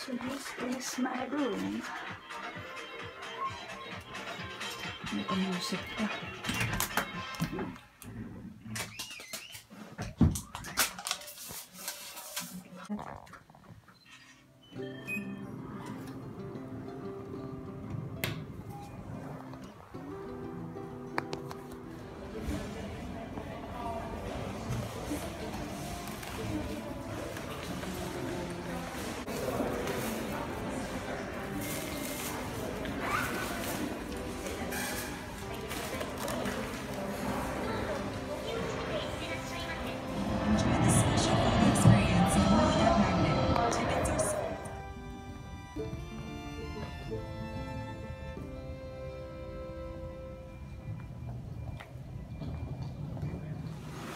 So this is my room. May pamusik pa.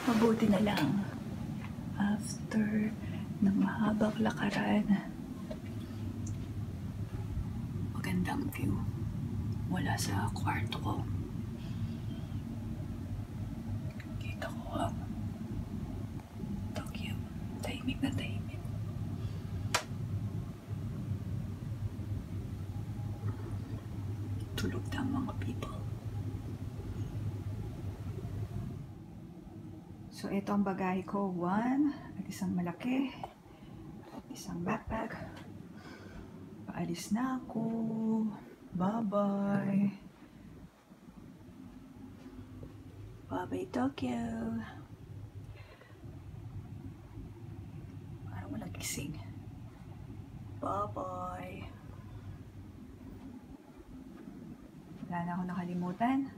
Mabuti na lang after ng mahabang lakaran, magandang view mula sa kwarto ko. Kita ko ang Tokyo, tahimik na tahimik. Tulog na ang mga people. So, ito ang bagahe ko. One, at isang malaki, at isang backpack. Paalis na ako. Bye-bye. Bye-bye, Tokyo. Parang walang gising. Bye-bye. Wala na ako nakalimutan.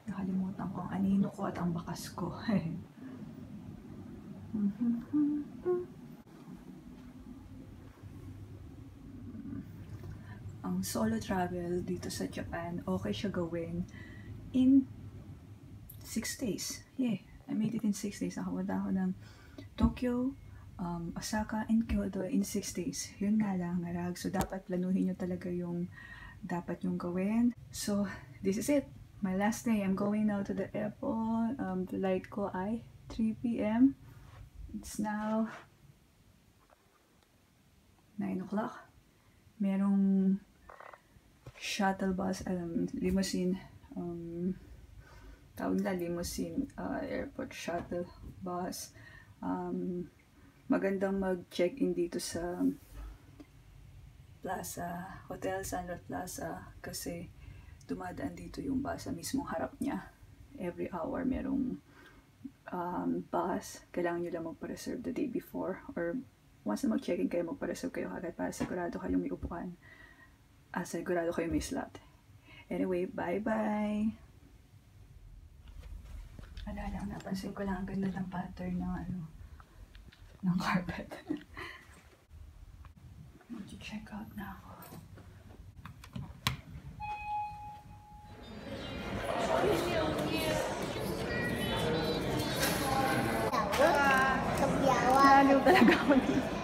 Nakalimutan ko ang anino ko at ang bakas ko. Ang solo travel dito sa Japan, okay siya gawin in 6 days. Yeah, I made it in 6 days. Nakapunta ako ng Tokyo, Osaka, and Kyoto in 6 days. Yun nga lang, narag. So, dapat planuhin nyo talaga yung dapat yung gawin. So, this is it. My last day. I'm going now to the airport. The flight ko ay 3 p.m. It's now 9 o'clock. Merong shuttle bus, limousine, tawag nila limousine, airport shuttle bus. Magandang mag-check-in dito sa Plaza, Hotel Sandal Plaza, kasi dumadaan dito yung bus sa mismong harap niya. Every hour merong bus, kailangan nyo lang magpa-reserve the day before, or once na mag-check-in kayo, magpa-reserve kayo agad para sigurado kayong may upuan. Sigurado kayo may slot. Anyway, bye-bye! Wala lang, napansin ko lang ang ganda ng pattern ng carpet. Mag-check out na ako. Naliw talaga ako dito.